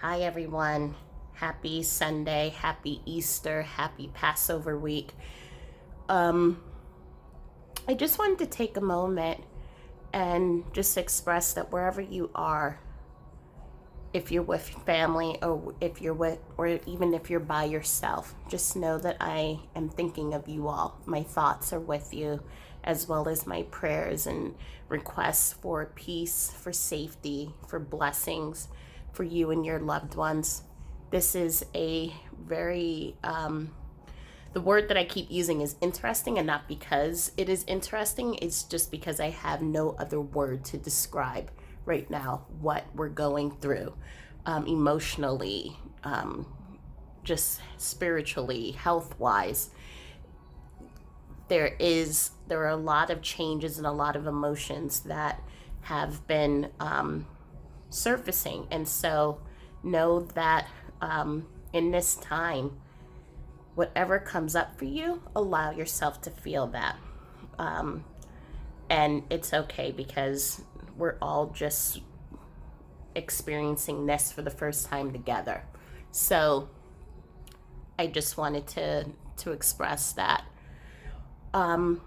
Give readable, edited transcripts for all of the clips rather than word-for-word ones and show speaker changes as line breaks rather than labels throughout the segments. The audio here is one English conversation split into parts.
Hi, everyone. Happy Sunday, happy Easter, happy Passover week. Um, I just wanted to take a moment and just express that wherever you are, if you're with family or if you're with, or even if you're by yourself, just know that I am thinking of you all. My thoughts are with you, as well as my prayers and requests for peace, for safety, for blessings for you and your loved ones. This is a very the word that I keep using is interesting, and not because it is interesting, it's just because I have no other word to describe right now what we're going through emotionally, just spiritually, health wise. There are a lot of changes and a lot of emotions that have been surfacing, and so know that in this time, whatever comes up for you, allow yourself to feel that. Um, and it's okay because we're all just experiencing this for the first time together. So I just wanted to express that. Um,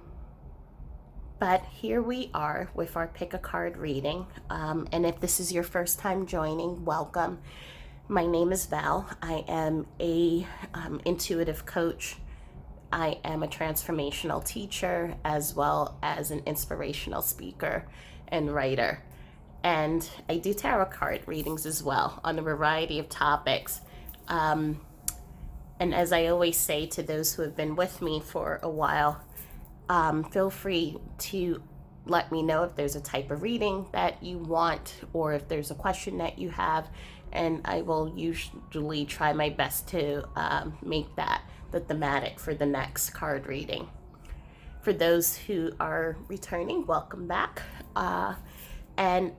but here we are with our pick a card reading. And if this is your first time joining, welcome. My name is Val. I am a intuitive coach. I am a transformational teacher as well as an inspirational speaker and writer. And I do tarot card readings as well on a variety of topics. Um, and as I always say to those who have been with me for a while, feel free to let me know if there's a type of reading that you want or if there's a question that you have, and I will usually try my best to make that the thematic for the next card reading. For those who are returning, welcome back. And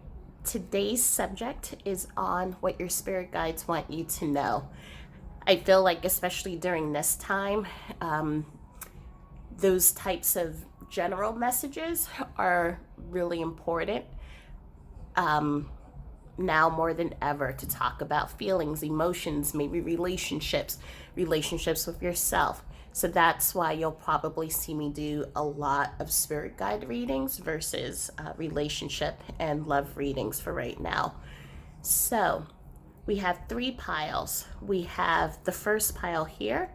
today's subject is on what your spirit guides want you to know. I feel like, especially during this time, those types of general messages are really important now more than ever, to talk about feelings, emotions, maybe relationships with yourself. So that's why you'll probably see me do a lot of spirit guide readings versus relationship and love readings for right now. So we have three piles. We have the first pile here,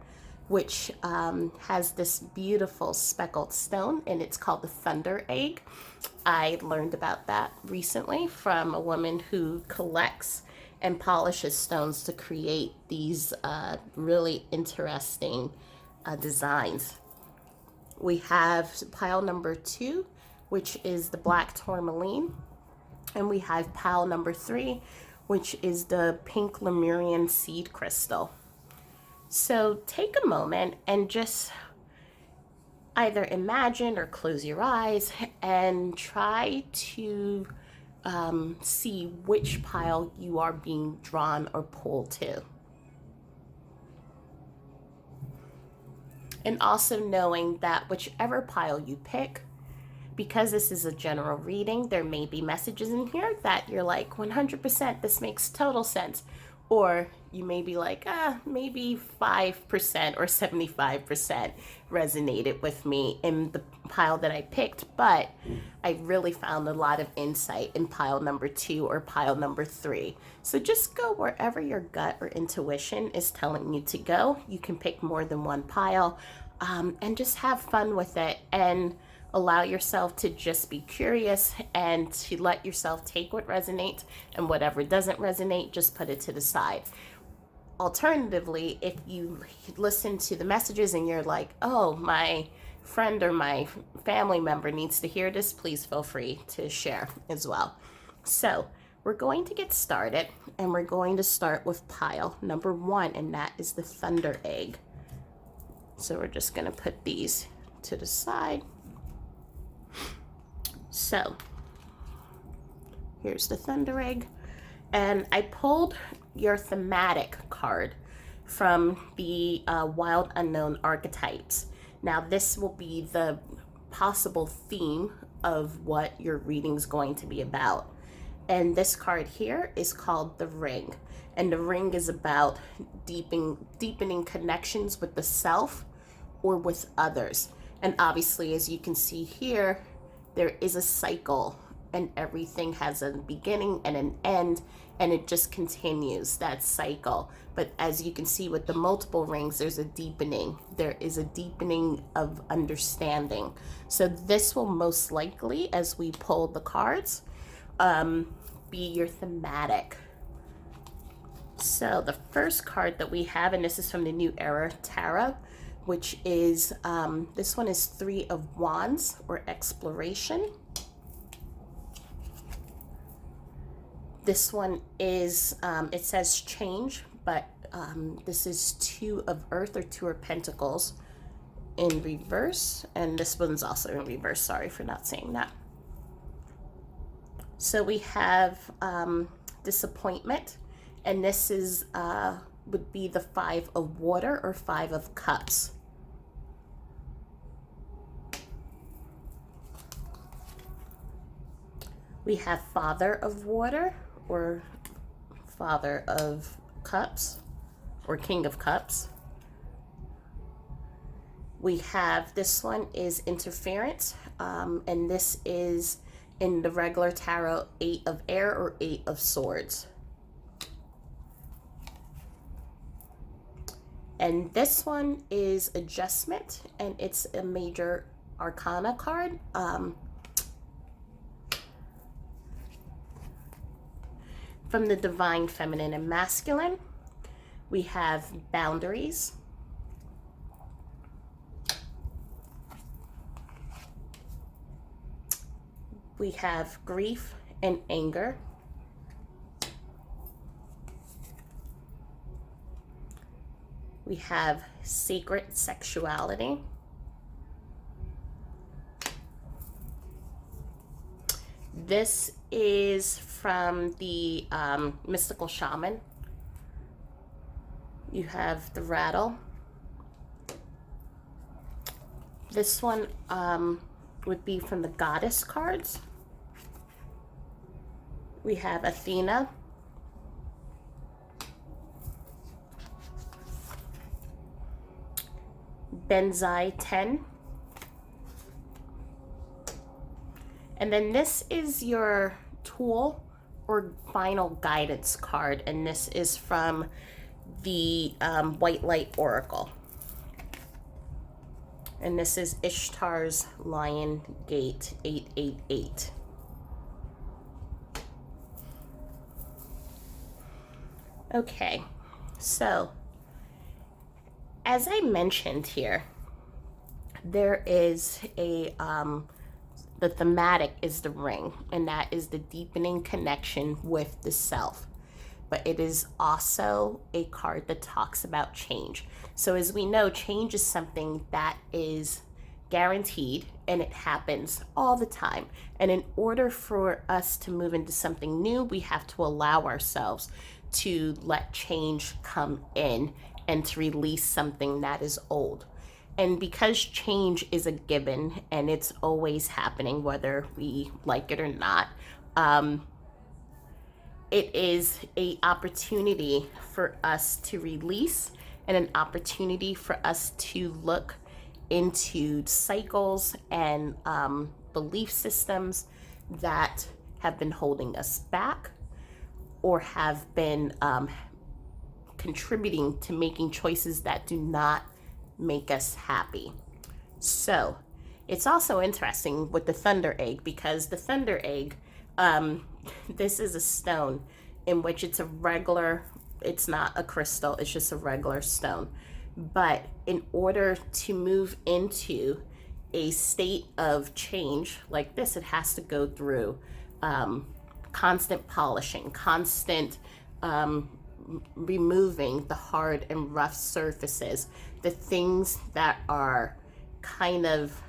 which has this beautiful speckled stone, and it's called the Thunder Egg. I learned about that recently from a woman who collects and polishes stones to create these really interesting designs. We have pile number 2, which is the black tourmaline, and we have pile number 3, which is the pink Lemurian seed crystal. So take a moment and just either imagine or close your eyes and try to see which pile you are being drawn or pulled to. And also knowing that whichever pile you pick, because this is a general reading, there may be messages in here that you're like, 100%, this makes total sense. Or you may be like, maybe 5% or 75% resonated with me in the pile that I picked, but I really found a lot of insight in pile number 2 or pile number 3. So just go wherever your gut or intuition is telling you to go. You can pick more than one pile, and just have fun with it, and allow yourself to just be curious and to let yourself take what resonates, and whatever doesn't resonate, just put it to the side. Alternatively, if you listen to the messages and you're like, oh, my friend or my family member needs to hear this, please feel free to share as well. So we're going to get started, and we're going to start with pile number 1, and that is the Thunder Egg. So we're just going to put these to the side. So here's the Thunder Egg, and I pulled your thematic card from the Wild Unknown Archetypes. Now this will be the possible theme of what your reading's going to be about. And this card here is called the Ring. And the Ring is about deepening connections with the self or with others. And obviously, as you can see here, there is a cycle, and everything has a beginning and an end, and it just continues that cycle. But as you can see with the multiple rings, there's a deepening. There is a deepening of understanding. So this will most likely, as we pull the cards, be your thematic. So the first card that we have, and this is from the New Era Tarot, which is, this one is Three of Wands, or exploration. This one is, it says change, but this is Two of Earth, or Two of Pentacles in reverse. And this one's also in reverse. Sorry for not saying that. So we have disappointment, and this is would be the Five of Water, or Five of Cups. We have Father of Water, or Father of Cups, or King of Cups. We have, this one is interference, and this is in the regular tarot, Eight of Air, or Eight of Swords. And this one is adjustment, and it's a major arcana card. From the Divine Feminine and Masculine, we have boundaries. We have grief and anger. We have sacred sexuality. This is from the Mystical Shaman. You have the Rattle. This one would be from the Goddess cards. We have Athena. Benzai 10. And then this is your tool or final guidance card, and this is from the White Light Oracle. And this is Ishtar's Lion Gate 888. Okay, so as I mentioned here, there is a the thematic is the Ring, and that is the deepening connection with the self. But it is also a card that talks about change. So as we know, change is something that is guaranteed, and it happens all the time. And in order for us to move into something new, we have to allow ourselves to let change come in and to release something that is old. And because change is a given and it's always happening, whether we like it or not, it is an opportunity for us to release, and an opportunity for us to look into cycles and belief systems that have been holding us back, or have been contributing to making choices that do not make us happy. So it's also interesting with the Thunder Egg, because the Thunder Egg, this is a stone in which it's a regular, it's not a crystal, it's just a regular stone. But in order to move into a state of change like this, it has to go through constant polishing, constant removing the hard and rough surfaces, the things that are kind of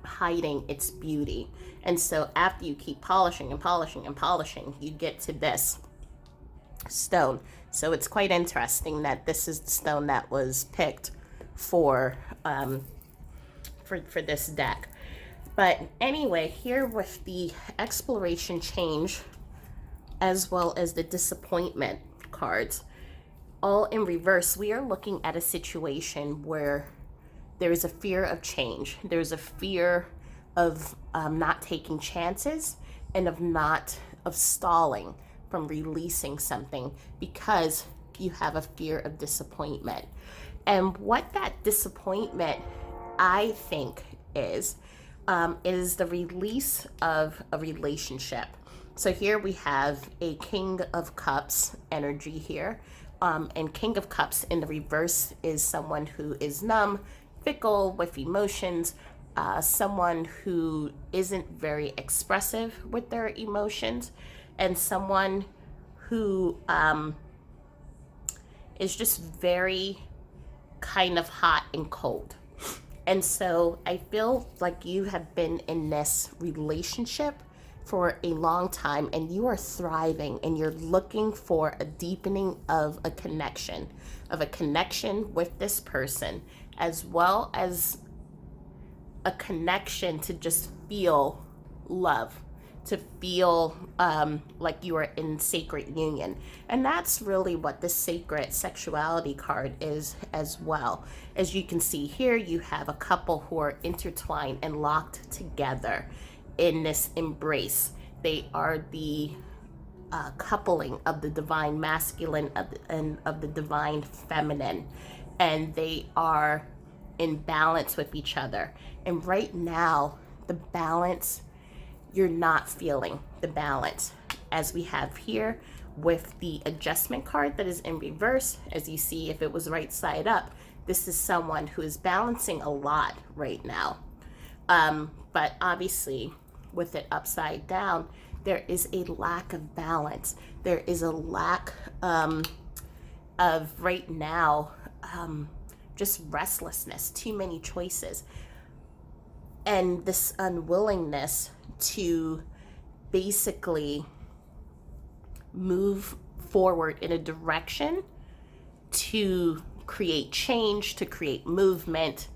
hiding its beauty. And so after you keep polishing and polishing and polishing, you get to this stone. So it's quite interesting that this is the stone that was picked for this deck. But anyway, here with the exploration change, as well as the disappointment cards, all in reverse, we are looking at a situation where there is a fear of change. There's a fear of not taking chances and of stalling from releasing something because you have a fear of disappointment. And what that disappointment, I think, is the release of a relationship. So here we have a King of Cups energy here. And King of Cups in the reverse is someone who is numb, fickle with emotions, someone who isn't very expressive with their emotions, and someone who is just very kind of hot and cold. And so I feel like you have been in this relationship for a long time and you are thriving and you're looking for a deepening of a connection with this person, as well as a connection to just feel love, to feel like you are in sacred union. And that's really what the sacred sexuality card is as well. As you can see here, you have a couple who are intertwined and locked together in this embrace. They are the coupling of the divine masculine and of the divine feminine, and they are in balance with each other. And right now, the balance, you're not feeling the balance, as we have here with the adjustment card that is in reverse. As you see, if it was right side up, this is someone who is balancing a lot right now. But obviously, with it upside down, there is a lack of balance. There is a lack of right now, just restlessness, too many choices, and this unwillingness to basically move forward in a direction to create change, to create movement,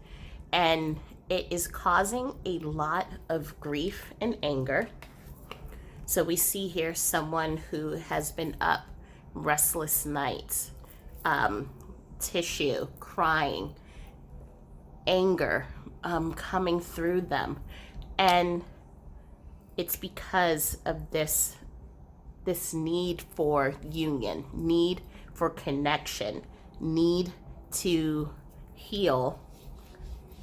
and it is causing a lot of grief and anger. So we see here someone who has been up restless nights, tissue, crying, anger coming through them. And it's because of this need for union, need for connection, need to heal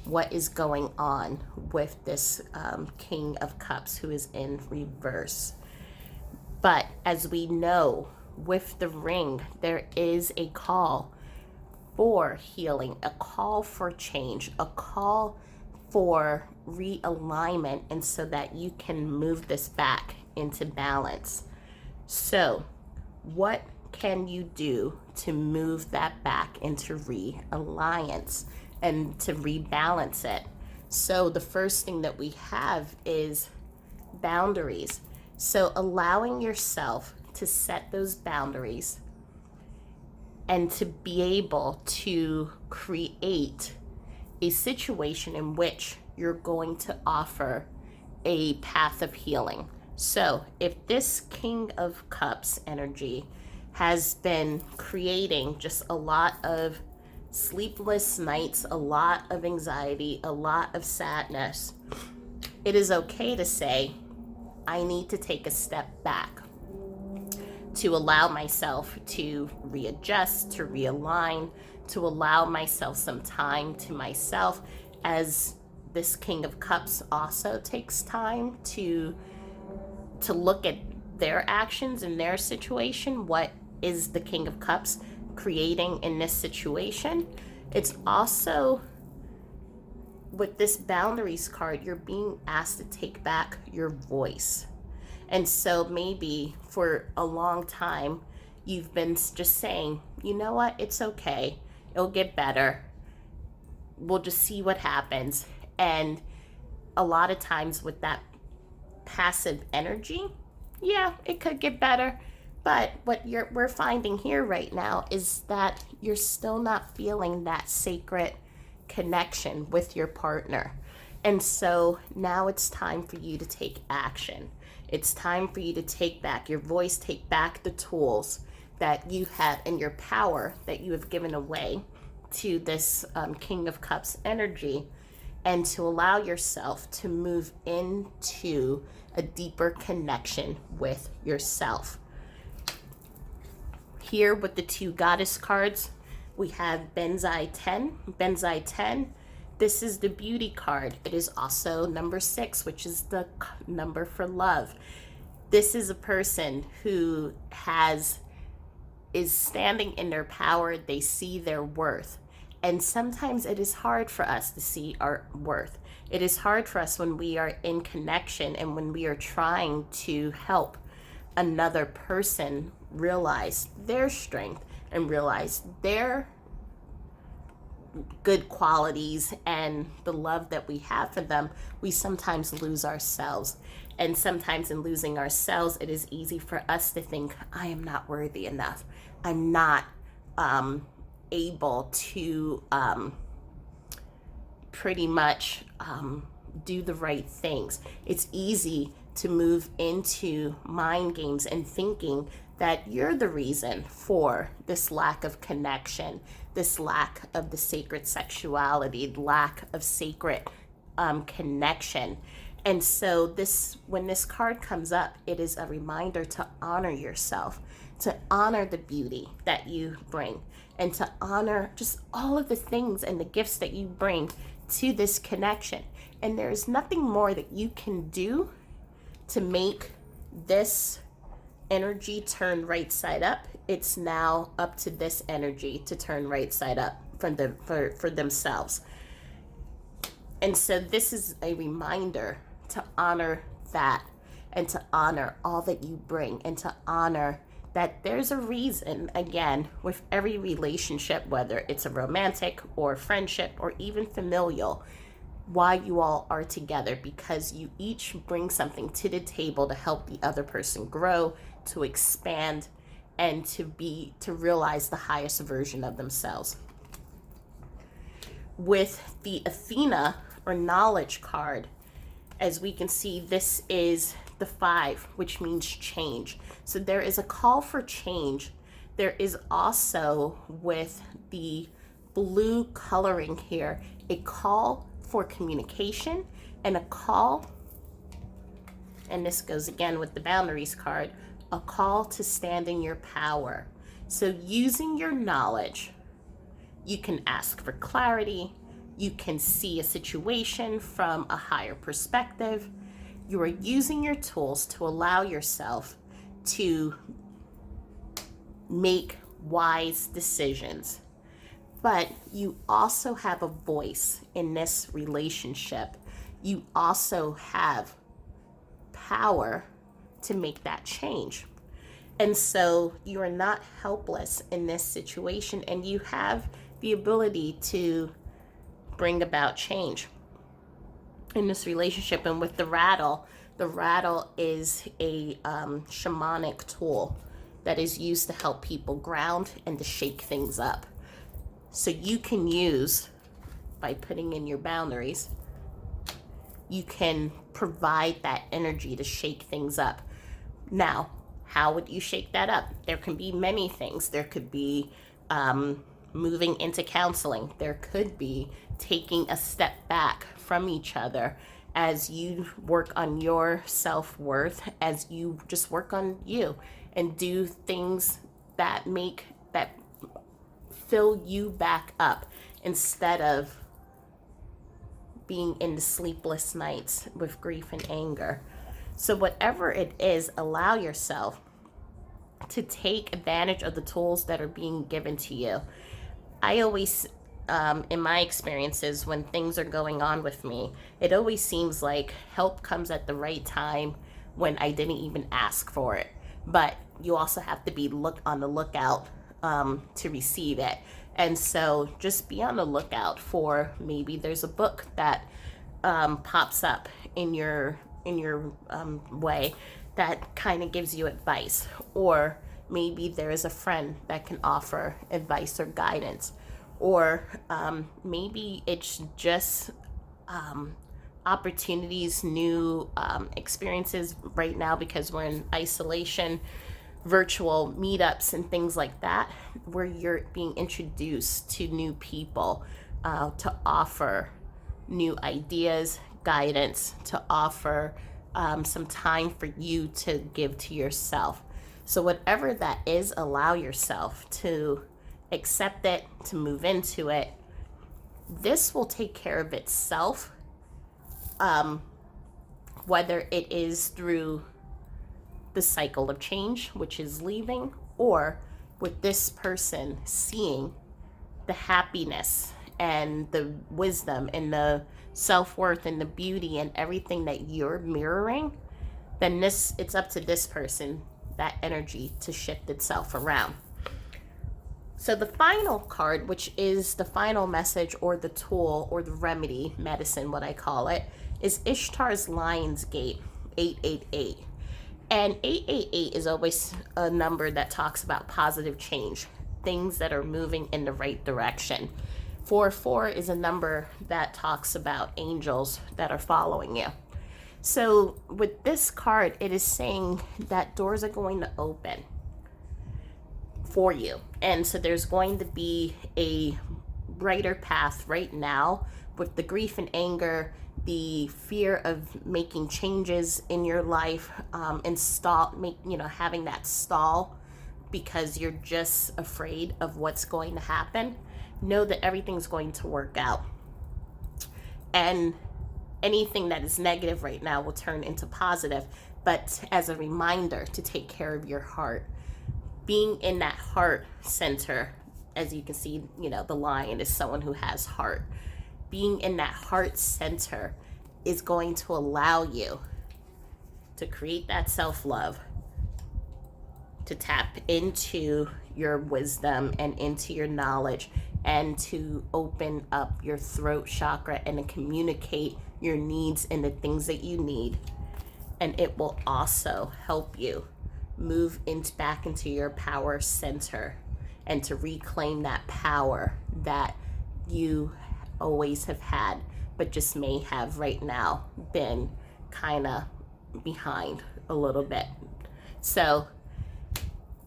what is going on with this King of Cups who is in reverse. But as we know, with the ring, there is a call for healing, a call for change, a call for realignment, and so that you can move this back into balance. So what can you do to move that back into realliance and to rebalance it? So the first thing that we have is boundaries. So allowing yourself to set those boundaries and to be able to create a situation in which you're going to offer a path of healing. So if this King of Cups energy has been creating just a lot of sleepless nights, a lot of anxiety, a lot of sadness, it is okay to say, I need to take a step back to allow myself to readjust, to realign, to allow myself some time to myself, as this King of Cups also takes time to look at their actions in their situation. What is the King of Cups creating in this situation? It's also, with this boundaries card, you're being asked to take back your voice. And so maybe for a long time, you've been just saying, you know what, it's okay, it'll get better, we'll just see what happens. And a lot of times with that passive energy, yeah, it could get better. But what we're finding here right now is that you're still not feeling that sacred connection with your partner. And so now it's time for you to take action. It's time for you to take back your voice, take back the tools that you have and your power that you have given away to this King of Cups energy, and to allow yourself to move into a deeper connection with yourself. Here with the two goddess cards, we have Benzai 10. Benzai 10, this is the beauty card. It is also number 6, which is the number for love. This is a person who is standing in their power. They see their worth. And sometimes it is hard for us to see our worth. It is hard for us when we are in connection and when we are trying to help another person realize their strength and realize their good qualities and the love that we have for them. We sometimes lose ourselves. And sometimes in losing ourselves, it is easy for us to think, I am not worthy enough. I'm not able to pretty much do the right things. It's easy to move into mind games and thinking that you're the reason for this lack of connection, this lack of the sacred sexuality, lack of sacred connection. And so when this card comes up, it is a reminder to honor yourself, to honor the beauty that you bring, and to honor just all of the things and the gifts that you bring to this connection. And there is nothing more that you can do to make this energy turn right side up. It's now up to this energy to turn right side up for themselves. And so this is a reminder to honor that, and to honor all that you bring, and to honor that there's a reason, again, with every relationship, whether it's a romantic or friendship or even familial, why you all are together, because you each bring something to the table to help the other person grow, to expand, and to realize the highest version of themselves. With the Athena or knowledge card, as we can see, this is the 5, which means change. So there is a call for change. There is also, with the blue coloring here, a call for communication and a call, and this goes again with the boundaries card, a call to stand in your power. So using your knowledge, you can ask for clarity, you can see a situation from a higher perspective. You are using your tools to allow yourself to make wise decisions. But you also have a voice in this relationship. You also have power to make that change. And so you are not helpless in this situation, and you have the ability to bring about change in this relationship. And with the rattle is a shamanic tool that is used to help people ground and to shake things up. So you can use, by putting in your boundaries, you can provide that energy to shake things up. Now, how would you shake that up? There can be many things. There could be moving into counseling. There could be taking a step back from each other as you work on your self-worth, as you just work on you and do things that fill you back up, instead of being in the sleepless nights with grief and anger. So whatever it is, allow yourself to take advantage of the tools that are being given to you. I always, in my experiences, when things are going on with me, it always seems like help comes at the right time when I didn't even ask for it. But you also have to be on the lookout to receive it. And so just be on the lookout for, maybe there's a book that pops up in your way that kind of gives you advice, or maybe there is a friend that can offer advice or guidance, or maybe it's just opportunities, new experiences right now because we're in isolation, virtual meetups and things like that, where you're being introduced to new people to offer new ideas, guidance, to offer some time for you to give to yourself. So, whatever that is, allow yourself to accept it, to move into it. This will take care of itself, whether it is through the cycle of change, which is leaving, or with this person seeing the happiness and the wisdom and the self-worth and the beauty and everything that you're mirroring, then it's up to this person, that energy, to shift itself around. So the final card, which is the final message or the tool or the remedy, medicine, what I call it, is Ishtar's Lion's Gate, 888. And 888 is always a number that talks about positive change, things that are moving in the right direction. 44 is a number that talks about angels that are following you. So with this card, it is saying that doors are going to open for you. And so there's going to be a brighter path right now with the grief and anger, the fear of making changes in your life, and having that stall because you're just afraid of what's going to happen. Know that everything's going to work out. And anything that is negative right now will turn into positive, but as a reminder to take care of your heart. Being in that heart center, as you can see, the lion is someone who has heart. Being in that heart center is going to allow you to create that self-love, to tap into your wisdom and into your knowledge, and to open up your throat chakra and to communicate your needs and the things that you need. And it will also help you move back into your power center and to reclaim that power that you always have had, but just may have right now been kind of behind a little bit. So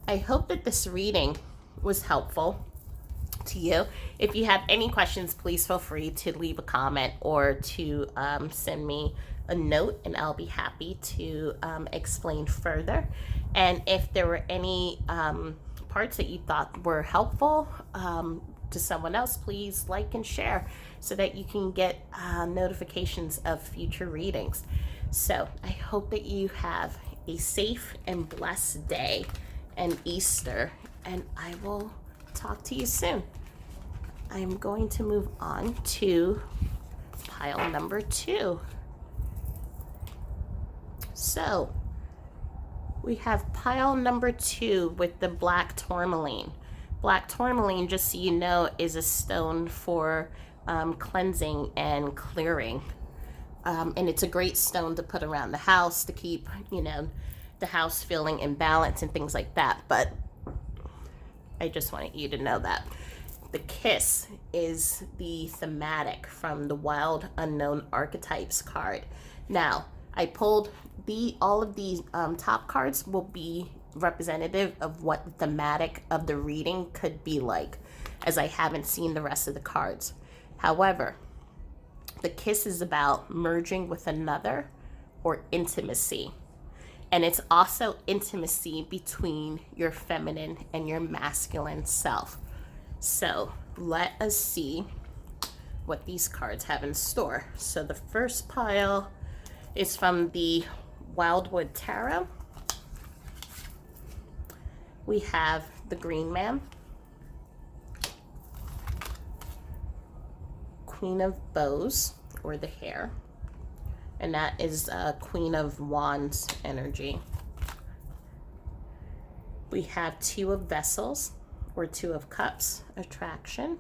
I hope that this reading was helpful to you. If you have any questions, please feel free to leave a comment or to send me a note, and I'll be happy to explain further. And if there were any parts that you thought were helpful to someone else, please like and share so that you can get notifications of future readings. So I hope that you have a safe and blessed day and Easter, and I will talk to you soon. I'm going to move on to pile number 2. So we have pile number 2 with the black tourmaline. Black tourmaline, just so you know, is a stone for cleansing and clearing. And it's a great stone to put around the house to keep, the house feeling in balance and things like that. But I just wanted you to know that. The kiss is the thematic from the Wild Unknown Archetypes card. Now, I pulled all of these top cards will be representative of what the thematic of the reading could be like, as I haven't seen the rest of the cards. However, the kiss is about merging with another or intimacy. And it's also intimacy between your feminine and your masculine self. So let us see what these cards have in store. So the first pile is from the Wildwood Tarot. We have the Green Man, Queen of Bows, or the Hare, and that is Queen of Wands energy. We have Two of Vessels, or Two of Cups, attraction.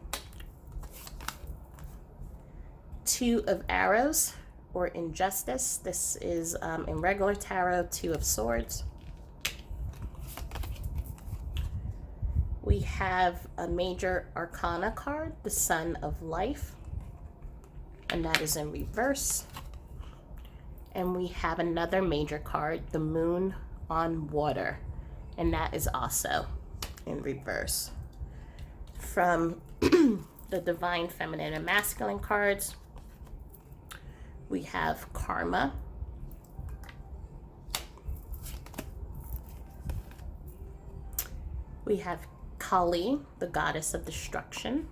Two of Arrows, or Injustice. This is in regular tarot, Two of Swords. We have a major arcana card, the Sun of Life, and that is in reverse. And we have another major card, the Moon on Water. And that is also in reverse. From the Divine Feminine and Masculine cards, we have Karma. We have Kali, the goddess of destruction.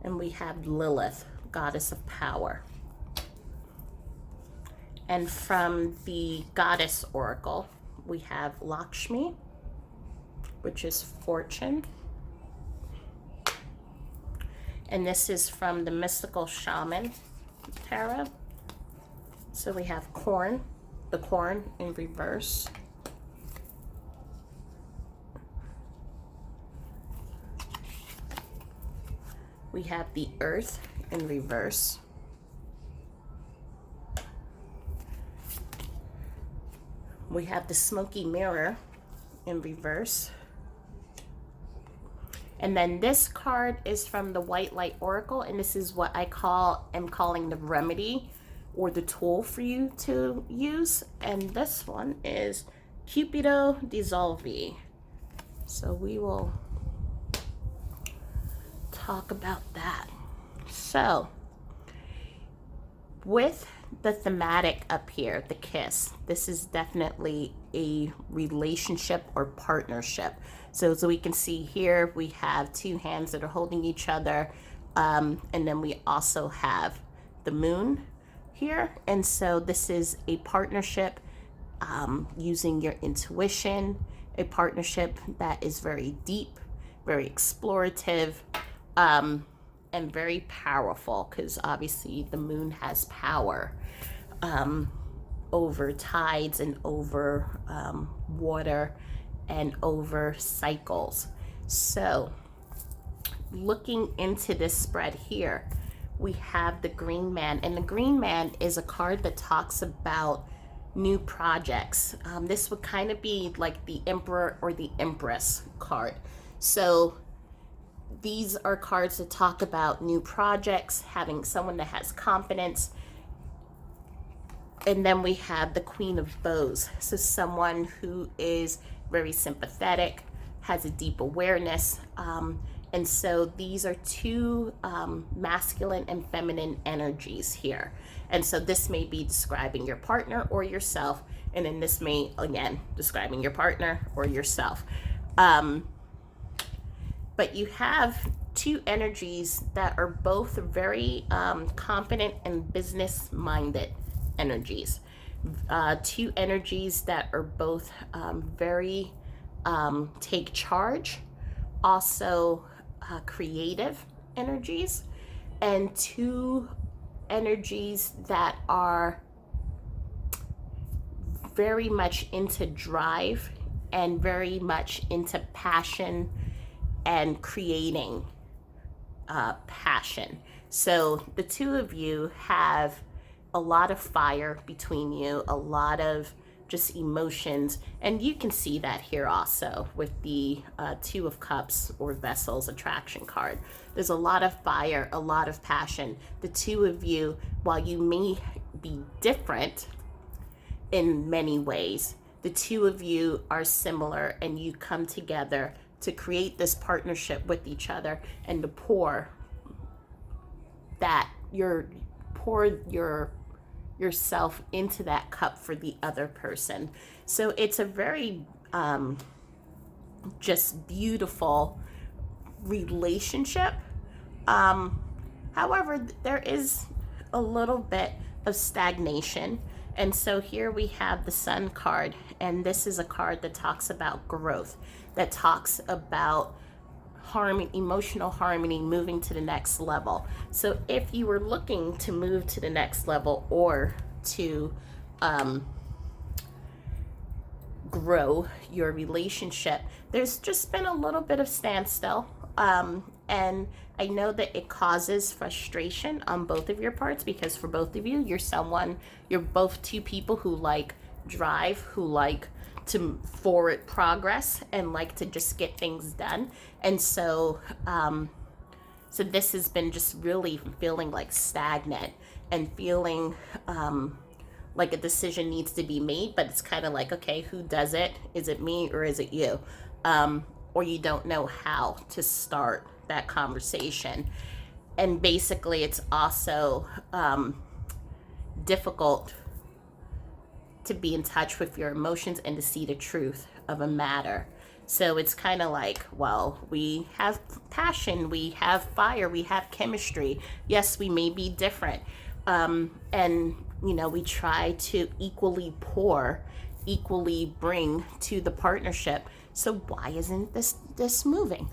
And we have Lilith, goddess of power. And from the goddess oracle, we have Lakshmi, which is fortune. And this is from the mystical shaman tarot. So we have corn, the corn in reverse. We have the earth in reverse. We have the smoky mirror in reverse. And then this card is from the White Light Oracle, and this is what I am calling the remedy or the tool for you to use. And this one is Cupido Dissolvi. So we will talk about that. So with the thematic up here, the kiss, this is definitely a relationship or partnership. So we can see here we have two hands that are holding each other, and then we also have the moon here. And so this is a partnership using your intuition, a partnership that is very deep, very explorative, and very powerful, because obviously the moon has power over tides and over water and over cycles. So looking into this spread here, we have the Green Man, and the Green Man is a card that talks about new projects. This would kind of be like the Emperor or the Empress card. So these are cards that talk about new projects, having someone that has confidence. And then we have the Queen of Bows. So someone who is very sympathetic, has a deep awareness. And so these are two masculine and feminine energies here. And so this may be describing your partner or yourself. And then this may, again, describing your partner or yourself. But you have two energies that are both very confident and business-minded energies. Two energies that are both very take charge, also creative energies, and two energies that are very much into drive and very much into passion and creating passion. So the two of you have a lot of fire between you, a lot of just emotions, and you can see that here also with the Two of Cups or Vessels attraction card. There's a lot of fire, a lot of passion. The two of you, while you may be different in many ways, the two of you are similar, and you come together to create this partnership with each other and to pour yourself into that cup for the other person. So it's a very just beautiful relationship. However, there is a little bit of stagnation. And so here we have the Sun card, and this is a card that talks about growth, that talks about harmony, emotional harmony, moving to the next level. So if you were looking to move to the next level or to grow your relationship, there's just been a little bit of standstill. And I know that it causes frustration on both of your parts, because for both of you, you're both two people who like drive, who like to forward progress and like to just get things done. And so So this has been just really feeling like stagnant and feeling like a decision needs to be made, but it's kind of like, okay, who does it? Is it me or is it you? Or you don't know how to start that conversation. And basically, it's also difficult to be in touch with your emotions and to see the truth of a matter. So it's kind of like, well, we have passion, we have fire, we have chemistry. Yes, we may be different. And, we try to equally pour, equally bring to the partnership. So why isn't this moving?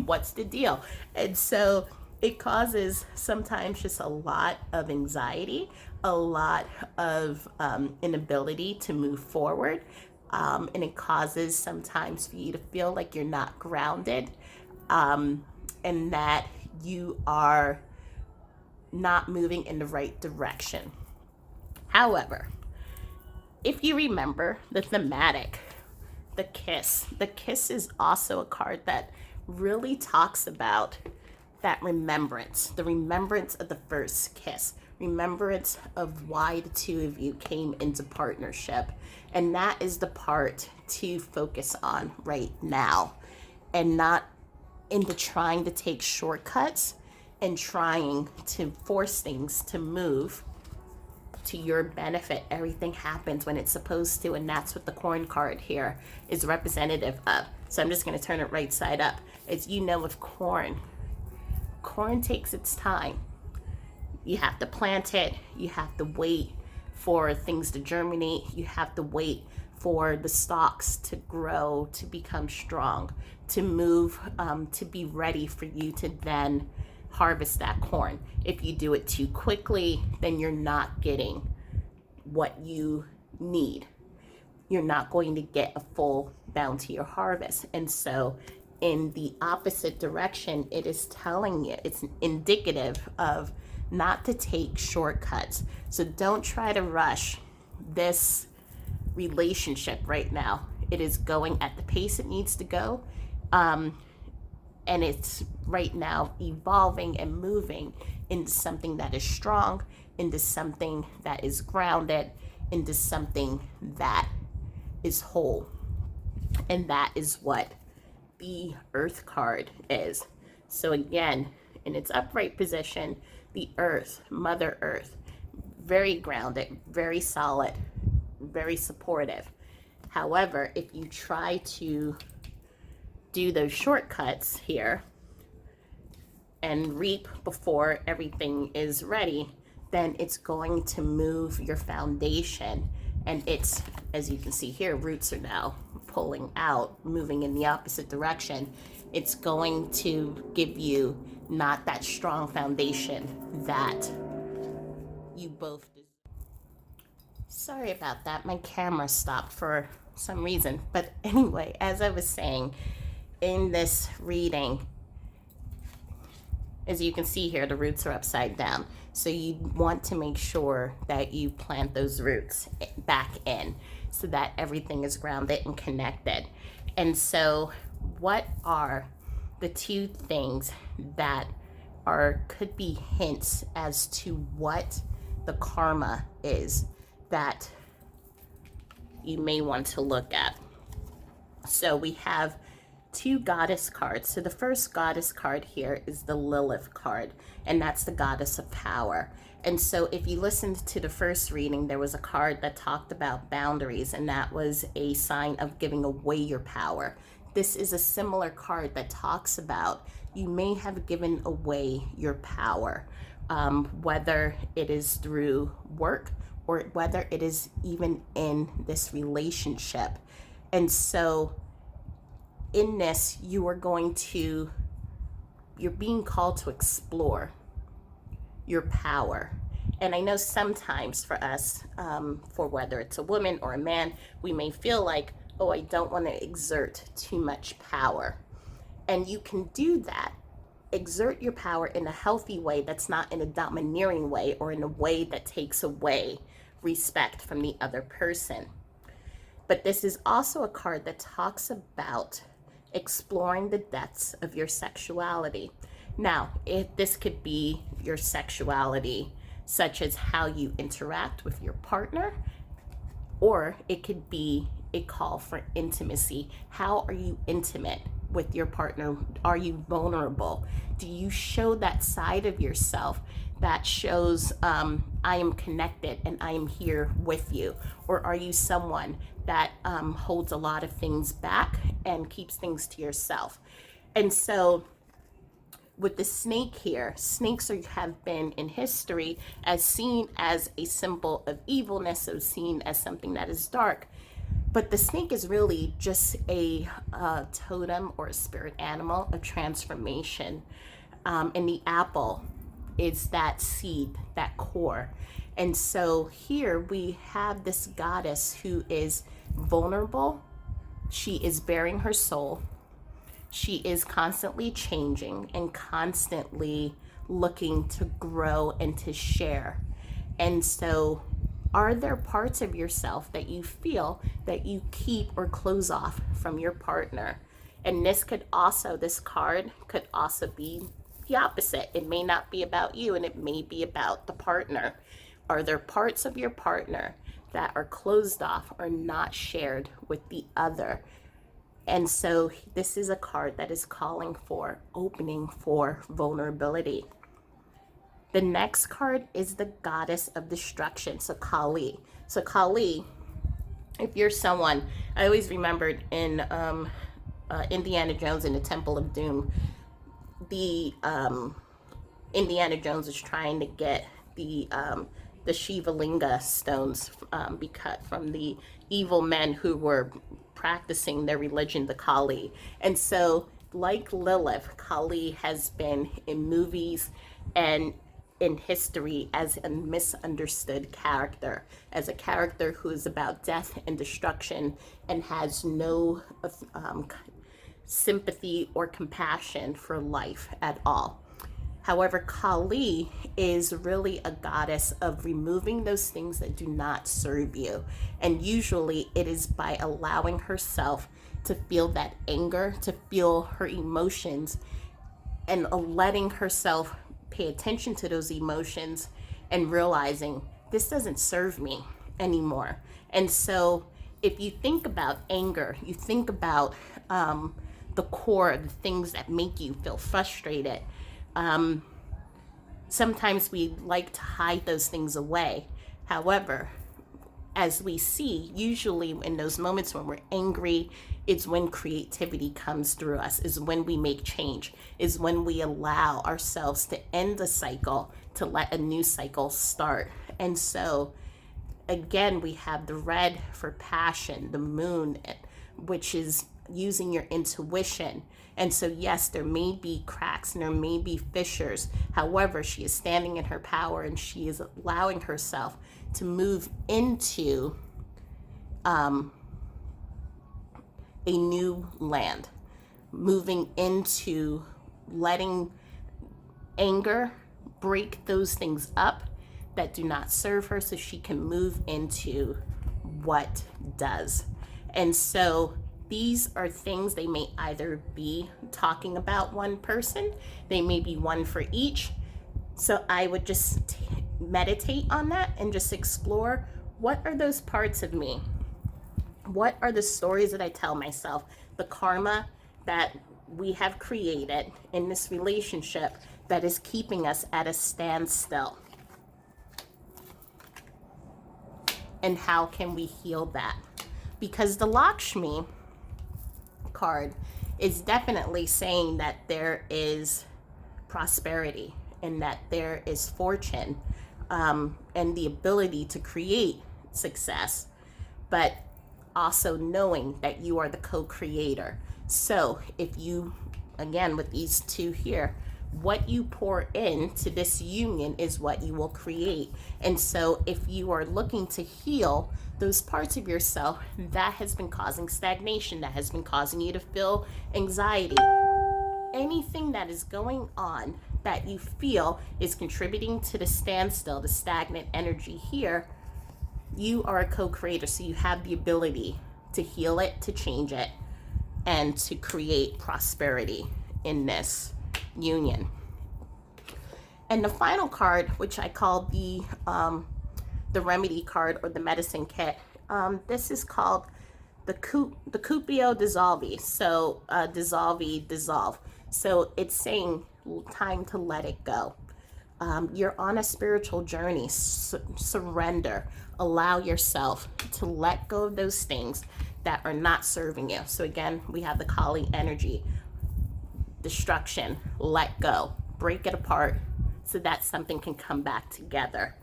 What's the deal? And so it causes sometimes just a lot of anxiety, a lot of inability to move forward. And it causes sometimes for you to feel like you're not grounded, and that you are not moving in the right direction. However, if you remember the thematic, the kiss is also a card that really talks about that remembrance, the remembrance of the first kiss, remembrance of why the two of you came into partnership. And that is the part to focus on right now, and not into trying to take shortcuts and trying to force things to move to your benefit. Everything happens when it's supposed to, and that's what the corn card here is representative of. So I'm just going to turn it right side up. As you know, with corn takes its time. You have to plant it, you have to wait for things to germinate, you have to wait for the stalks to grow, to become strong, to move, to be ready for you to then harvest that corn. If you do it too quickly, then you're not getting what you need. You're not going to get a full bounty or harvest. And so in the opposite direction, it is telling you, it's indicative of not to take shortcuts. So don't try to rush this relationship right now. It is going at the pace it needs to go. And it's right now evolving and moving into something that is strong, into something that is grounded, into something that is whole. And that is what the Earth card is. So again, in its upright position, the Earth, Mother Earth, very grounded, very solid, very supportive. However, if you try to do those shortcuts here and reap before everything is ready, then it's going to move your foundation. And it's, as you can see here, roots are now pulling out, moving in the opposite direction. It's going to give you not that strong foundation that you both deserve. Sorry about that. My camera stopped for some reason. But anyway, as I was saying, in this reading, as you can see here, the roots are upside down. So you want to make sure that you plant those roots back in so that everything is grounded and connected. And so what are the two things that could be hints as to what the karma is that you may want to look at? So we have two goddess cards. So the first goddess card here is the Lilith card, and that's the goddess of power. And so if you listened to the first reading, there was a card that talked about boundaries, and that was a sign of giving away your power. This is a similar card that talks about you may have given away your power, whether it is through work or whether it is even in this relationship. And so in this, you're being called to explore your power. And I know sometimes for us, for whether it's a woman or a man, we may feel like, oh, I don't want to exert too much power. And you can do that. Exert your power in a healthy way that's not in a domineering way or in a way that takes away respect from the other person. But this is also a card that talks about exploring the depths of your sexuality. Now, if this could be your sexuality, such as how you interact with your partner, or it could be a call for intimacy. How are you intimate with your partner? Are you vulnerable? Do you show that side of yourself that shows, I am connected and I am here with you? Or are you someone that holds a lot of things back and keeps things to yourself? And so with the snake here, have been in history as seen as a symbol of evilness, so seen as something that is dark. But the snake is really just a totem or a spirit animal of transformation. And the apple is that seed, that core. And so here we have this goddess who is vulnerable. She is bearing her soul. She is constantly changing and constantly looking to grow and to share. And so, are there parts of yourself that you feel that you keep or close off from your partner? And this card could also be the opposite. It may not be about you, and it may be about the partner. Are there parts of your partner that are closed off or not shared with the other? And so this is a card that is calling for opening for vulnerability. The next card is the goddess of destruction, so Kali. So Kali, if you're someone, I always remembered in Indiana Jones in the Temple of Doom, the Indiana Jones is trying to get the Shiva Linga stones be cut from the evil men who were practicing their religion, the Kali. And so, like Lilith, Kali has been in movies and in history as a misunderstood character, as a character who is about death and destruction and has no sympathy or compassion for life at all. However, Kali is really a goddess of removing those things that do not serve you. And usually it is by allowing herself to feel that anger, to feel her emotions, and letting herself pay attention to those emotions and realizing this doesn't serve me anymore. And so if you think about anger, you think about the core of the things that make you feel frustrated. Sometimes we like to hide those things away. However, as we see, usually in those moments when we're angry, it's when creativity comes through us, is when we make change, is when we allow ourselves to end a cycle, to let a new cycle start. And so, again, we have the red for passion, the moon, which is using your intuition. And so, yes, there may be cracks and there may be fissures. However, she is standing in her power and she is allowing herself to move into a new land, moving into letting anger break those things up that do not serve her so she can move into what does. And so these are things, they may either be talking about one person, they may be one for each. So I would just meditate on that and just explore, what are those parts of me? What are the stories that I tell myself? The karma that we have created in this relationship that is keeping us at a standstill. And how can we heal that? Because the Lakshmi card is definitely saying that there is prosperity and that there is fortune and the ability to create success, but also knowing that you are the co-creator. So if you, again, with these two here, what you pour into this union is what you will create. And so if you are looking to heal those parts of yourself that has been causing stagnation, that has been causing you to feel anxiety, anything that is going on that you feel is contributing to the standstill, the stagnant energy here, you are a co-creator. So you have the ability to heal it, to change it, and to create prosperity in this union. And the final card, which I call the remedy card or the medicine kit, this is called the Cupio Dissolve. So dissolve. So it's saying time to let it go. You're on a spiritual journey. Surrender. Allow yourself to let go of those things that are not serving you. So again, we have the Kali energy. Destruction. Let go. Break it apart so that something can come back together.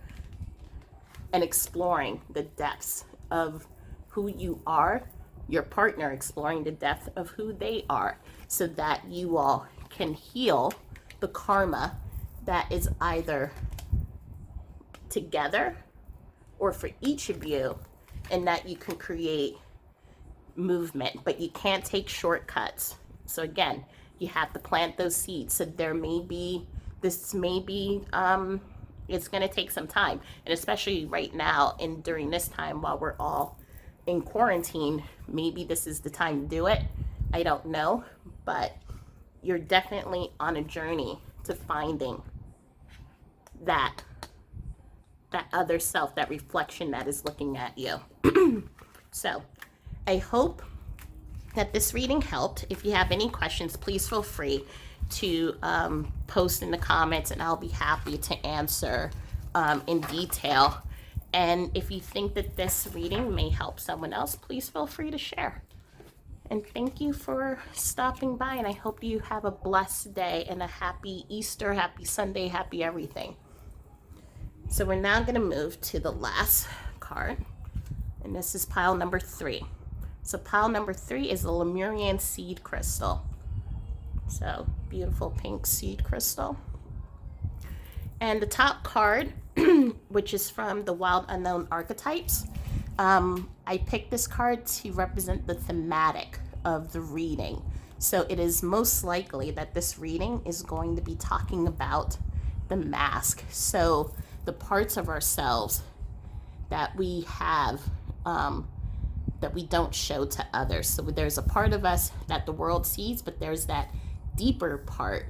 And exploring the depths of who you are, your partner exploring the depth of who they are, so that you all can heal the karma that is either together or for each of you, and that you can create movement. But you can't take shortcuts. So again, you have to plant those seeds. So this may be it's going to take some time, and especially right now and during this time while we're all in quarantine, maybe this is the time to do it. I don't know, but you're definitely on a journey to finding that other self, that reflection that is looking at you. So I hope that this reading helped. If you have any questions, please feel free to post in the comments, and I'll be happy to answer in detail. And if you think that this reading may help someone else, please feel free to share. And thank you for stopping by, and I hope you have a blessed day and a happy Easter, happy Sunday, happy everything. So we're now going to move to the last card, and this is pile number 3. So pile number 3 is the Lemurian seed crystal. So beautiful pink seed crystal. And the top card, which is from the Wild Unknown Archetypes, I picked this card to represent the thematic of the reading. So it is most likely that this reading is going to be talking about the mask. So the parts of ourselves that we have that we don't show to others. So there's a part of us that the world sees, but there's that deeper part,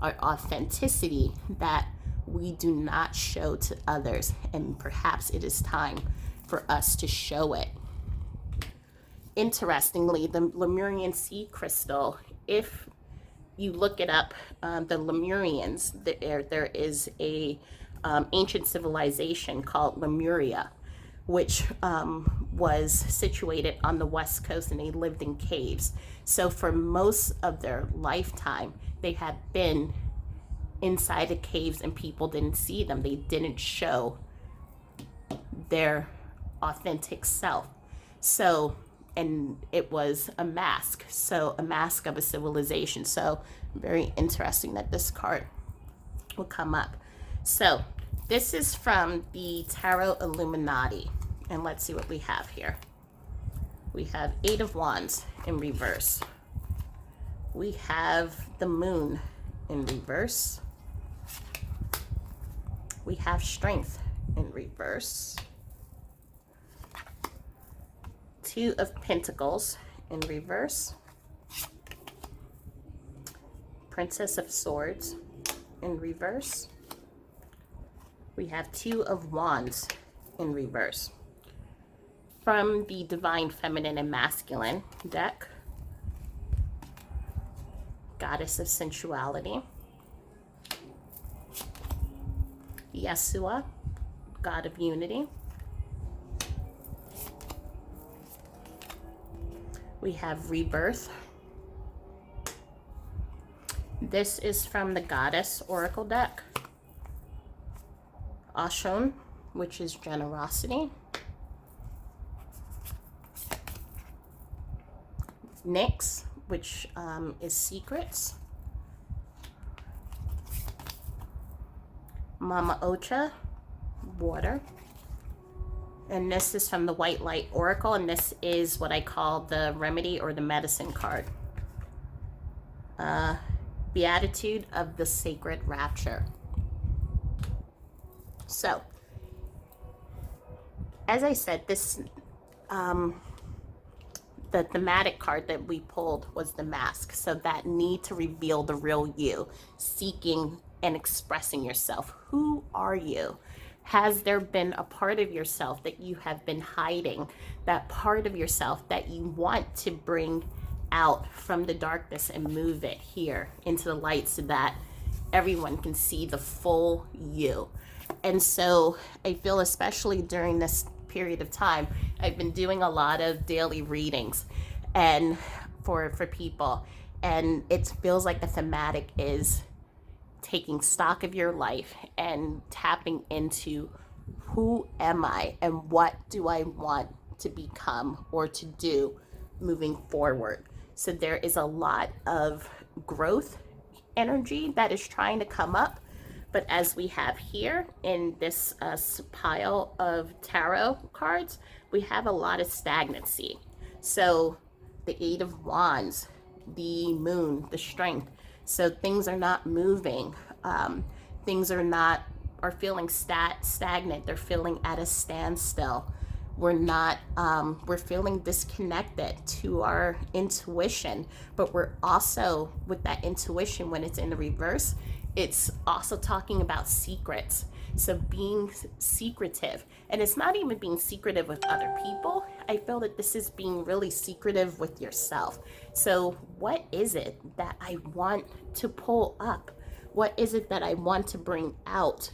our authenticity, that we do not show to others. And perhaps it is time for us to show it. Interestingly, the Lemurian seed crystal, if you look it up, the Lemurians, there is a ancient civilization called Lemuria, which was situated on the west coast, and they lived in caves. So for most of their lifetime, they had been inside the caves, and people didn't see them. They didn't show their authentic self. So, and it was a mask. So a mask of a civilization. So very interesting that this card will come up. So this is from the Tarot Illuminati. And let's see what we have here. We have 8 of Wands in reverse. We have the Moon in reverse. We have Strength in reverse. 2 of Pentacles in reverse. Princess of Swords in reverse. We have 2 of Wands in reverse. From the Divine Feminine and Masculine deck, Goddess of Sensuality. Yeshua, God of Unity. We have Rebirth. This is from the Goddess Oracle deck. Ashon, which is Generosity. Nyx, which is Secrets. Mama Ocha, Water. And this is from the White Light Oracle, and this is what I call the remedy or the medicine card. Beatitude of the Sacred Rapture. So, as I said, this the thematic card that we pulled was the mask. So that need to reveal the real you, seeking and expressing yourself. Who are you? Has there been a part of yourself that you have been hiding, that part of yourself that you want to bring out from the darkness and move it here into the light so that everyone can see the full you? And so I feel, especially during this period of time, I've been doing a lot of daily readings and for people, and it feels like the thematic is taking stock of your life and tapping into who am I and what do I want to become or to do moving forward. So there is a lot of growth energy that is trying to come up. But as we have here in this pile of tarot cards, we have a lot of stagnancy. So the Eight of Wands, the Moon, the Strength. So things are not moving. Things are feeling stagnant. They're feeling at a standstill. We're feeling disconnected to our intuition, but we're also, with that intuition, when it's in the reverse, it's also talking about secrets. So being secretive, and it's not even being secretive with other people. I feel that this is being really secretive with yourself. So what is it that I want to pull up? What is it that I want to bring out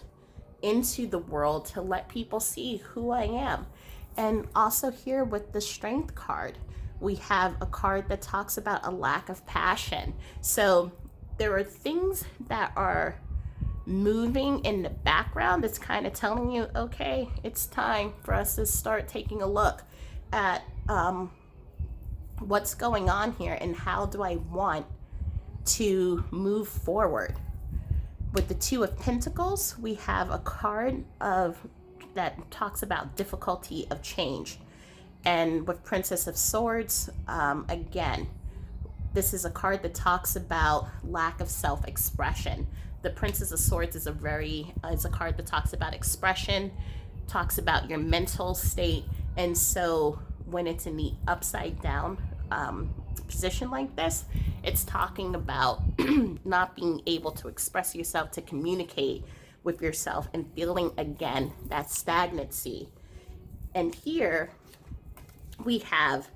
into the world to let people see who I am? And also here with the Strength card, we have a card that talks about a lack of passion. So there are things that are moving in the background that's kind of telling you, okay, it's time for us to start taking a look at what's going on here and how do I want to move forward. With the Two of Pentacles, we have a card that talks about difficulty of change. And with Princess of Swords, again, this is a card that talks about lack of self-expression. The Princess of Swords is a card that talks about expression, talks about your mental state. And so when it's in the upside down position like this, it's talking about not being able to express yourself, to communicate with yourself, and feeling again that stagnancy. And here we have,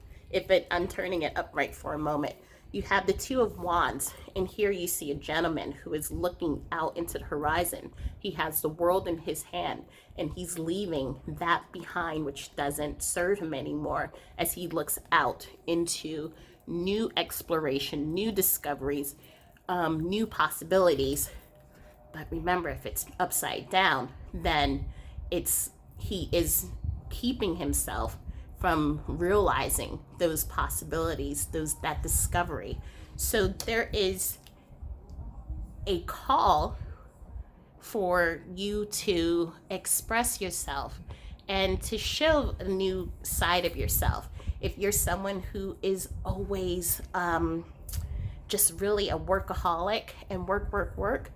I'm turning it upright for a moment, you have the Two of Wands, and here you see a gentleman who is looking out into the horizon. He has the world in his hand, and he's leaving that behind, which doesn't serve him anymore, as he looks out into new exploration, new discoveries, new possibilities. But remember, if it's upside down, then he is keeping himself from realizing those possibilities, that discovery. So there is a call for you to express yourself and to show a new side of yourself. If you're someone who is always just really a workaholic and work,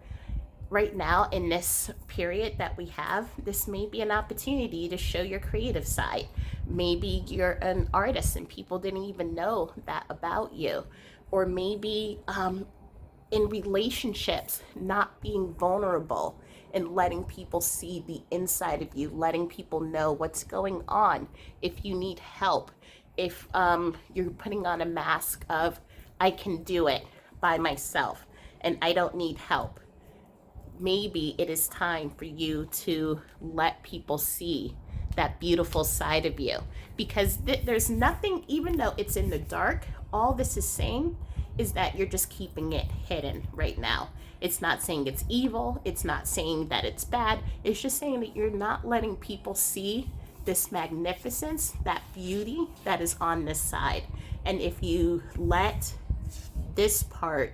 right now in this period that we have, this may be an opportunity to show your creative side. Maybe you're an artist and people didn't even know that about you. Or maybe in relationships, not being vulnerable and letting people see the inside of you, letting people know what's going on. If you need help, if you're putting on a mask of, I can do it by myself and I don't need help. Maybe it is time for you to let people see that beautiful side of you, because there's nothing, even though it's in the dark, all this is saying is that you're just keeping it hidden right now. It's not saying it's evil. It's not saying that it's bad. It's just saying that you're not letting people see this magnificence, that beauty that is on this side. And if you let this part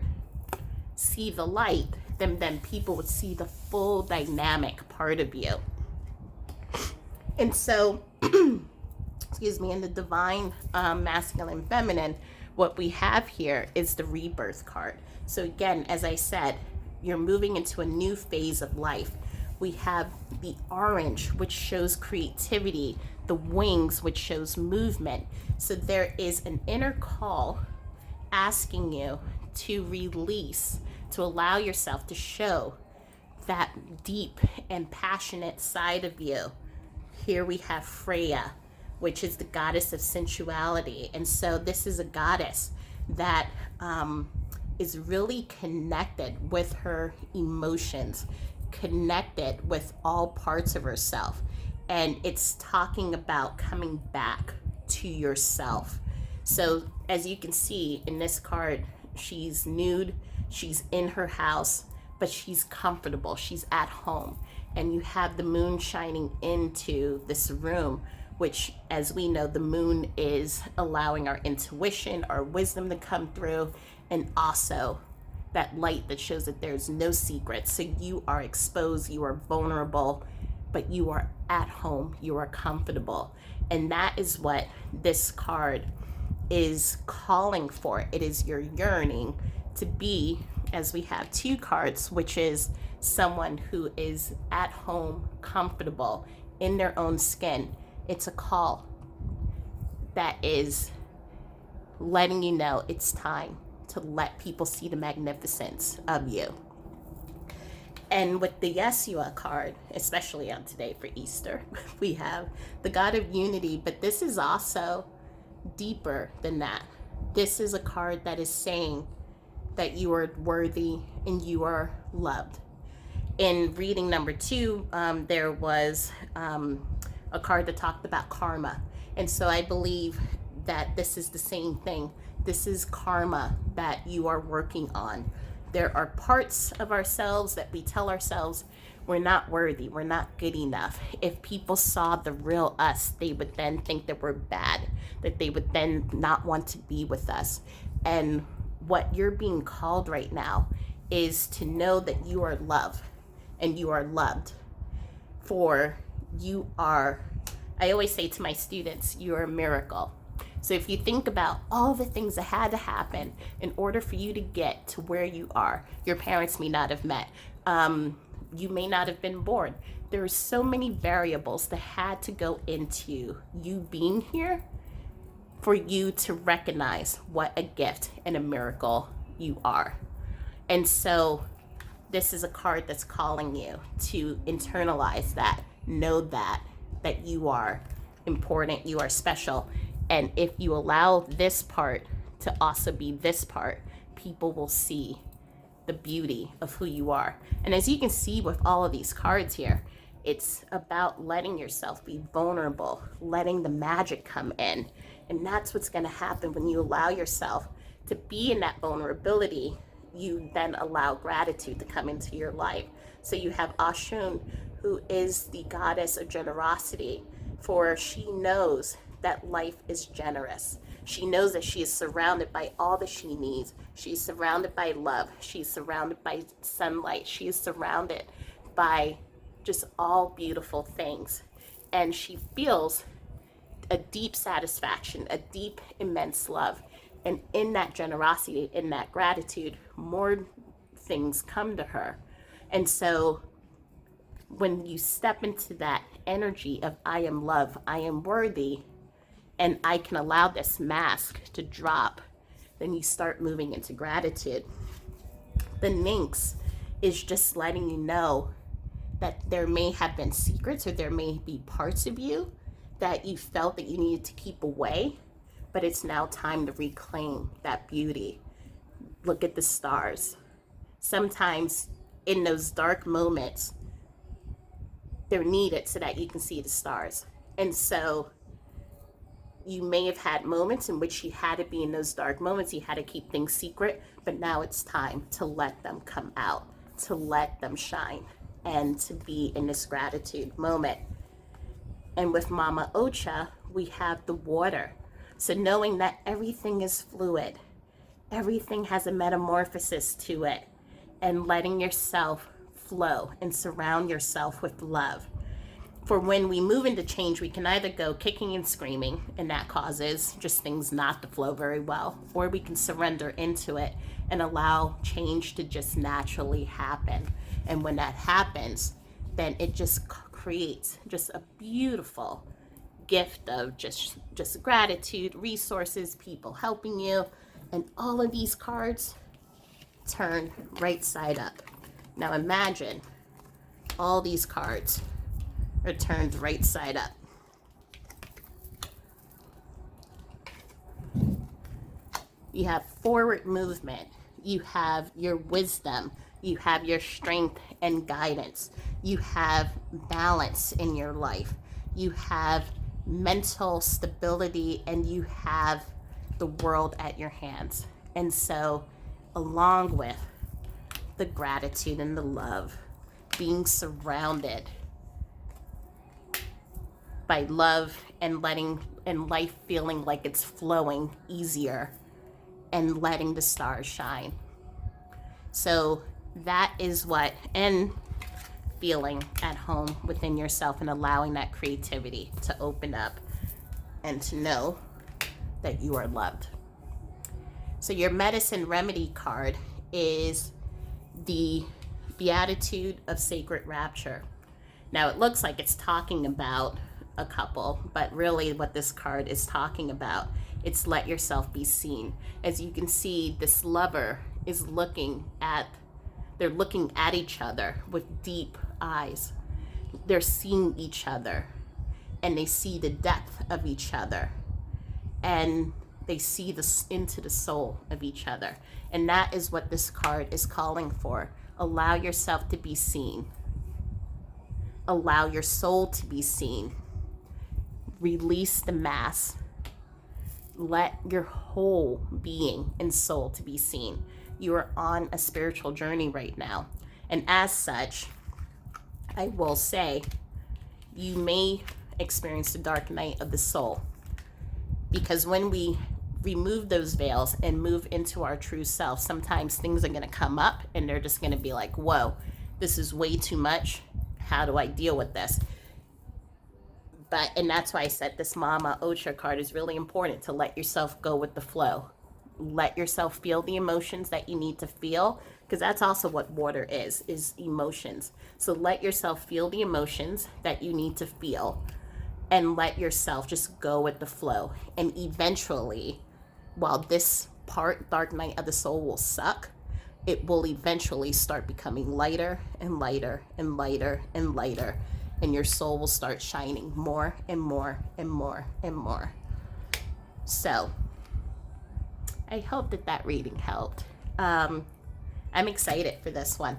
see the light, then people would see the full dynamic part of you. And so, excuse me, in the divine masculine feminine, what we have here is the rebirth card. So again, as I said, you're moving into a new phase of life. We have the orange, which shows creativity, the wings, which shows movement. So there is an inner call asking you to release, to allow yourself to show that deep and passionate side of you. Here we have Freya, which is the goddess of sensuality. And so this is a goddess that is really connected with her emotions, connected with all parts of herself. And it's talking about coming back to yourself. So as you can see in this card, she's nude, she's in her house, but she's comfortable, she's at home. And you have the moon shining into this room, which, as we know, the moon is allowing our intuition, our wisdom to come through, and also that light that shows that there's no secrets. So you are exposed, you are vulnerable, but you are at home, you are comfortable. And that is what this card is calling for. It is your yearning to be, as we have two cards, which is someone who is at home, comfortable, in their own skin. It's a call that is letting you know it's time to let people see the magnificence of you. And with the Yeshua card, especially on today for Easter, we have the God of Unity, but this is also deeper than that. This is a card that is saying that you are worthy and you are loved. In reading number 2, there was a card that talked about karma. And so I believe that this is the same thing. This is karma that you are working on. There are parts of ourselves that we tell ourselves we're not worthy, we're not good enough. If people saw the real us, they would then think that we're bad, that they would then not want to be with us. And what you're being called right now is to know that you are loved and you are loved. For you are, I always say to my students, you're a miracle. So if you think about all the things that had to happen in order for you to get to where you are, your parents may not have met, you may not have been born. There are so many variables that had to go into you being here for you to recognize what a gift and a miracle you are. And so this is a card that's calling you to internalize that, know that you are important, you are special. And if you allow this part to also be this part, people will see the beauty of who you are. And as you can see with all of these cards here, it's about letting yourself be vulnerable, letting the magic come in. And that's what's going to happen when you allow yourself to be in that vulnerability. You then allow gratitude to come into your life. So you have Ashun, who is the goddess of generosity, for she knows that life is generous. She knows that she is surrounded by all that she needs. She's surrounded by love. She's surrounded by sunlight. She is surrounded by just all beautiful things. And she feels a deep satisfaction, a deep, immense love. And in that generosity, in that gratitude, more things come to her. And so when you step into that energy of I am love, I am worthy, and I can allow this mask to drop, then you start moving into gratitude. The Nyx is just letting you know that there may have been secrets, or there may be parts of you that you felt that you needed to keep away, but it's now time to reclaim that beauty. Look at the stars. Sometimes in those dark moments, they're needed so that you can see the stars. And so you may have had moments in which you had to be in those dark moments, you had to keep things secret, but now it's time to let them come out, to let them shine, and to be in this gratitude moment. And with Mama Ocha, we have the water. So knowing that everything is fluid, everything has a metamorphosis to it, and letting yourself flow and surround yourself with love. For when we move into change, we can either go kicking and screaming, and that causes just things not to flow very well, or we can surrender into it and allow change to just naturally happen. And when that happens, then it just creates just a beautiful gift of just gratitude, resources, people helping you, and all of these cards turn right side up. Now imagine all these cards are turned right side up. You have forward movement. You have your wisdom. You have your strength and guidance. You have balance in your life. You have mental stability, and you have the world at your hands. And so, along with the gratitude and the love, being surrounded by love and life feeling like it's flowing easier, and letting the stars shine. So that is what, and feeling at home within yourself and allowing that creativity to open up and to know that you are loved. So your medicine remedy card is the Beatitude of Sacred Rapture. Now it looks like it's talking about a couple, but really what this card is talking about, it's let yourself be seen. As you can see, this lover is they're looking at each other with deep eyes. They're seeing each other, and they see the depth of each other, and they see into the soul of each other. And that is what this card is calling for. Allow yourself to be seen. Allow your soul to be seen. Release the mask. Let your whole being and soul to be seen. You are on a spiritual journey right now. And as such, I will say, you may experience the dark night of the soul. Because when we remove those veils and move into our true self, sometimes things are going to come up and they're just going to be like, whoa, this is way too much. How do I deal with this? And that's why I said this Mama Ocha card is really important, to let yourself go with the flow. Let yourself feel the emotions that you need to feel, because that's also what water is emotions. So let yourself feel the emotions that you need to feel, and let yourself just go with the flow. And eventually, while this part, dark night of the soul, will suck, it will eventually start becoming lighter and lighter and lighter and lighter. And your soul will start shining more and more and more and more. So I hope that reading helped. I'm excited for this one,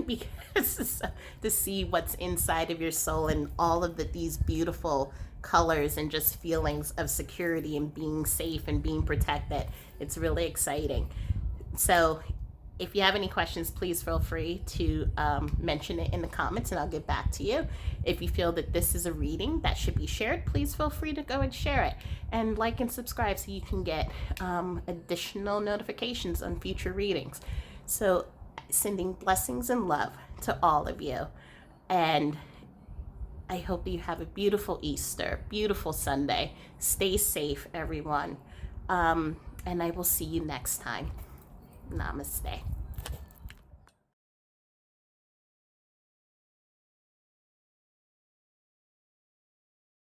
because to see what's inside of your soul and all of these beautiful colors and just feelings of security and being safe and being protected. It's really exciting. So if you have any questions, please feel free to mention it in the comments, and I'll get back to you. If you feel that this is a reading that should be shared, please feel free to go and share it, and like and subscribe so you can get additional notifications on future readings. So sending blessings and love to all of you, and I hope you have a beautiful Easter, beautiful Sunday. Stay safe, everyone, and I will see you next time. Namaste.